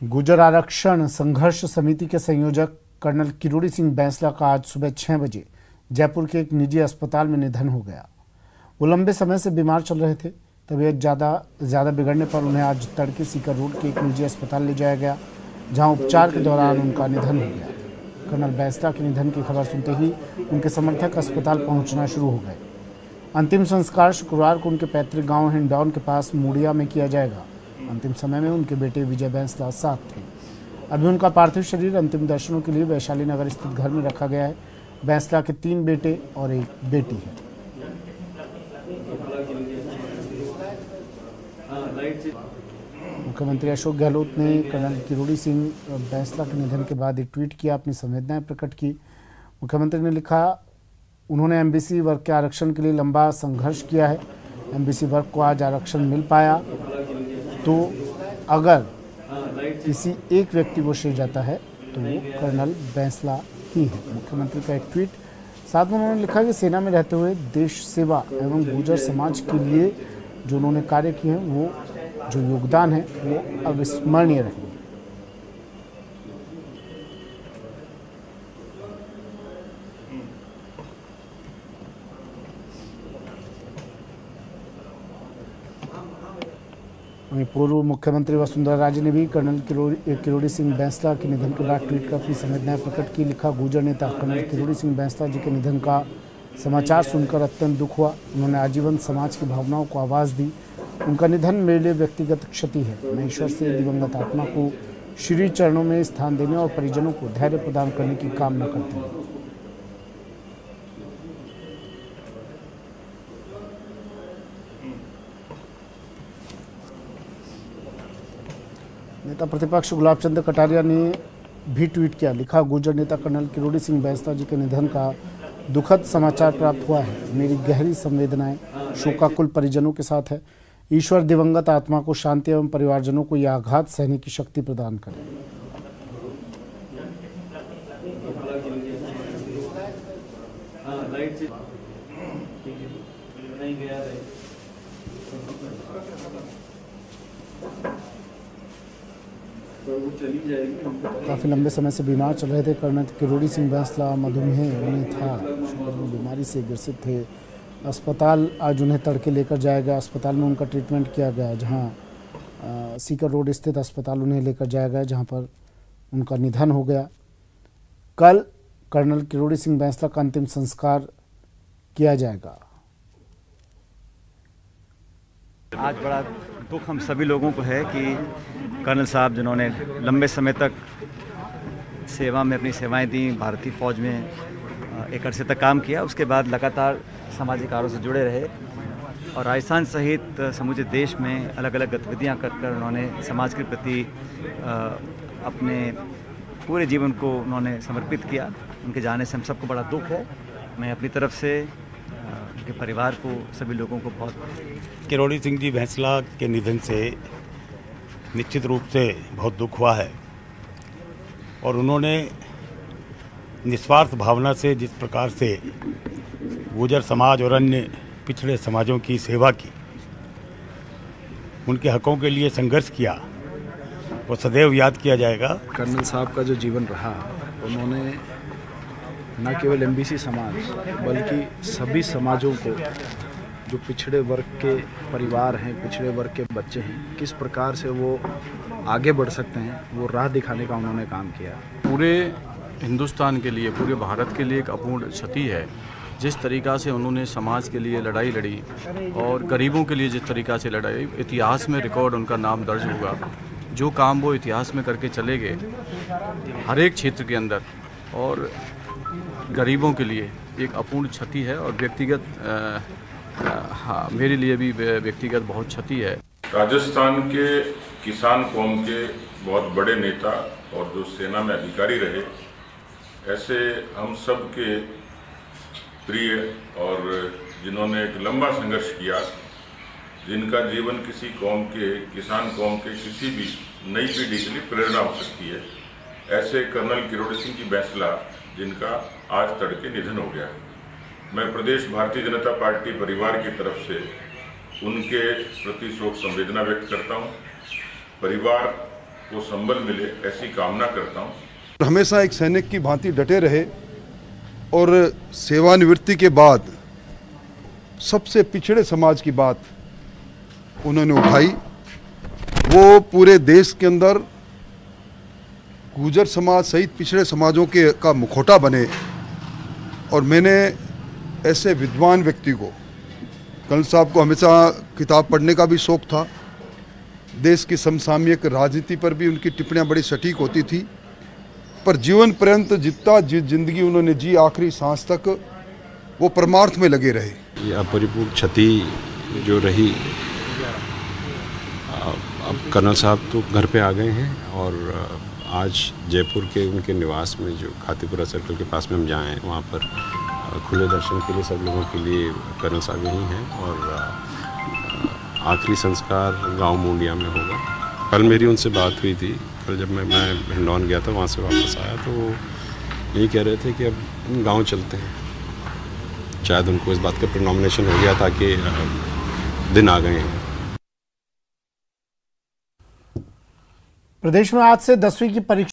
गुर्जर आरक्षण संघर्ष समिति के संयोजक कर्नल किरोड़ी सिंह बैंसला का आज सुबह 6 बजे जयपुर के एक निजी अस्पताल में निधन हो गया। वो लंबे समय से बीमार चल रहे थे। तबीयत ज़्यादा बिगड़ने पर उन्हें आज तड़के सीकर रोड के एक निजी अस्पताल ले जाया गया, जहां उपचार के दौरान उनका निधन हो गया। कर्नल बैंसला के निधन की खबर सुनते ही उनके समर्थक अस्पताल पहुंचना शुरू हो गए। अंतिम संस्कार शुक्रवार को उनके पैतृक गाँव हिंडौन के पास मूड़िया में किया जाएगा। अंतिम समय में उनके बेटे विजय बैंसला साथ थे। अभी उनका पार्थिव शरीर अंतिम दर्शनों के लिए वैशाली नगर स्थित घर में रखा गया है। बैंसला के 3 बेटे और एक बेटी है। मुख्यमंत्री अशोक गहलोत ने कर्नल किरोड़ी सिंह बैंसला के निधन के बाद एक ट्वीट किया, अपनी संवेदनाएं प्रकट की। मुख्यमंत्री ने लिखा, उन्होंने एमबीसी वर्ग के आरक्षण के लिए लंबा संघर्ष किया है। एमबीसी वर्ग को आज आरक्षण मिल पाया तो अगर किसी एक व्यक्ति को श्रेय जाता है तो वो कर्नल बैंसला ही है। मुख्यमंत्री का एक ट्वीट, साथ में उन्होंने लिखा कि सेना में रहते हुए देश सेवा एवं गुर्जर समाज के लिए जो उन्होंने कार्य किए हैं, वो जो योगदान है वो अविस्मरणीय रहे। वहीं पूर्व मुख्यमंत्री वसुंधरा राजे ने भी कर्नल किरोड़ी सिंह बैंसला के निधन के बाद ट्वीट कर अपनी संवेदनाएं प्रकट की। लिखा, गुर्जर नेता कर्नल किरोड़ी सिंह बैंसला जी के निधन का समाचार सुनकर अत्यंत दुख हुआ। उन्होंने आजीवन समाज की भावनाओं को आवाज़ दी। उनका निधन मेरे लिए व्यक्तिगत क्षति है। मैं ईश्वर से दिवंगत आत्मा को श्री चरणों में स्थान देने और परिजनों को धैर्य प्रदान करने की कामना करती हूँ। नेता प्रतिपक्ष गुलाब चंद कटारिया ने भी ट्वीट किया। लिखा, गुर्जर नेता कर्नल किरोड़ी सिंह बैंसला जी के निधन का दुखद समाचार प्राप्त हुआ है। मेरी गहरी संवेदनाएं शोकाकुल परिजनों के साथ है। ईश्वर दिवंगत आत्मा को शांति एवं परिवारजनों को यह आघात सहने की शक्ति प्रदान करे। काफ़ी लंबे समय से बीमार चल रहे थे कर्नल किरोड़ी सिंह बैंसला। मधुमेह उन्हें था, बीमारी से ग्रसित थे। अस्पताल आज उन्हें तड़के लेकर जाया गया। अस्पताल में उनका ट्रीटमेंट किया गया, जहां सीकर रोड स्थित अस्पताल उन्हें लेकर जाया गया, जहां पर उनका निधन हो गया। कल कर्नल किरोड़ी सिंह बैंसला का अंतिम संस्कार किया जाएगा। आज बड़ा दुख हम सभी लोगों को है कि कर्नल साहब, जिन्होंने लंबे समय तक सेवा में अपनी सेवाएं दी, भारतीय फ़ौज में एक अरसे तक काम किया, उसके बाद लगातार सामाजिक कार्यों से जुड़े रहे और राजस्थान सहित समूचे देश में अलग अलग गतिविधियां कर उन्होंने समाज के प्रति अपने पूरे जीवन को उन्होंने समर्पित किया। उनके जाने से हम सबको बड़ा दुख है। मैं अपनी तरफ से उनके परिवार को, सभी लोगों को बहुत। किरोड़ी सिंह जी बैंसला के निधन से निश्चित रूप से बहुत दुख हुआ है और उन्होंने निस्वार्थ भावना से जिस प्रकार से गुर्जर समाज और अन्य पिछड़े समाजों की सेवा की, उनके हकों के लिए संघर्ष किया, वो सदैव याद किया जाएगा। कर्नल साहब का जो जीवन रहा, उन्होंने न केवल एमबीसी समाज बल्कि सभी समाजों को, जो पिछड़े वर्ग के परिवार हैं, पिछड़े वर्ग के बच्चे हैं, किस प्रकार से वो आगे बढ़ सकते हैं, वो राह दिखाने का उन्होंने काम किया। पूरे हिंदुस्तान के लिए, पूरे भारत के लिए एक अपूर्ण क्षति है। जिस तरीक़ा से उन्होंने समाज के लिए लड़ाई लड़ी और गरीबों के लिए जिस तरीक़ा से लड़ाई, इतिहास में रिकॉर्ड उनका नाम दर्ज होगा। जो काम वो इतिहास में करके चले गए हर एक क्षेत्र के अंदर, और गरीबों के लिए एक अपूर्ण क्षति है और व्यक्तिगत हाँ, मेरे लिए भी व्यक्तिगत बहुत क्षति है। राजस्थान के किसान कौम के बहुत बड़े नेता और जो सेना में अधिकारी रहे, ऐसे हम सब के प्रिय और जिन्होंने एक लंबा संघर्ष किया, जिनका जीवन किसी कौम के, किसान कौम के किसी भी नई पीढ़ी के लिए प्रेरणा हो सकती है, ऐसे कर्नल किरोड़ी सिंह जी बैंसला, जिनका आज तड़के निधन हो गया। मैं प्रदेश भारतीय जनता पार्टी परिवार की तरफ से उनके प्रति शोक संवेदना व्यक्त करता हूं। परिवार को संबल मिले, ऐसी कामना करता हूँ। हमेशा एक सैनिक की भांति डटे रहे और सेवानिवृत्ति के बाद सबसे पिछड़े समाज की बात उन्होंने उठाई। वो पूरे देश के अंदर गुर्जर समाज सहित पिछड़े समाजों के का मुखौटा बने और मैंने ऐसे विद्वान व्यक्ति को, कर्नल साहब को हमेशा किताब पढ़ने का भी शौक था। देश की समसामयिक राजनीति पर भी उनकी टिप्पणियां बड़ी सटीक होती थी, पर जीवन पर्यंत जितना जिंदगी उन्होंने जी आखिरी सांस तक वो परमार्थ में लगे रहे। ये अपरिपूर्ण क्षति जो रही, अब कर्नल साहब तो घर पे आ गए हैं और आज जयपुर के उनके निवास में जो खातीपुरा सर्कल के पास में हम जाएँ वहाँ पर खुले दर्शन के लिए सब लोगों के लिए कर्नल साहब यहीं हैं और आखिरी संस्कार गांव मुंडिया में होगा। कल मेरी उनसे बात हुई थी, कल जब मैं हिंडौन गया था, वहाँ से वापस आया तो वो यही कह रहे थे कि अब गांव चलते हैं। शायद उनको इस बात का प्रोनॉमिनेशन हो गया था कि दिन आ गए हैं। प्रदेश में आज से 10वीं की परीक्षा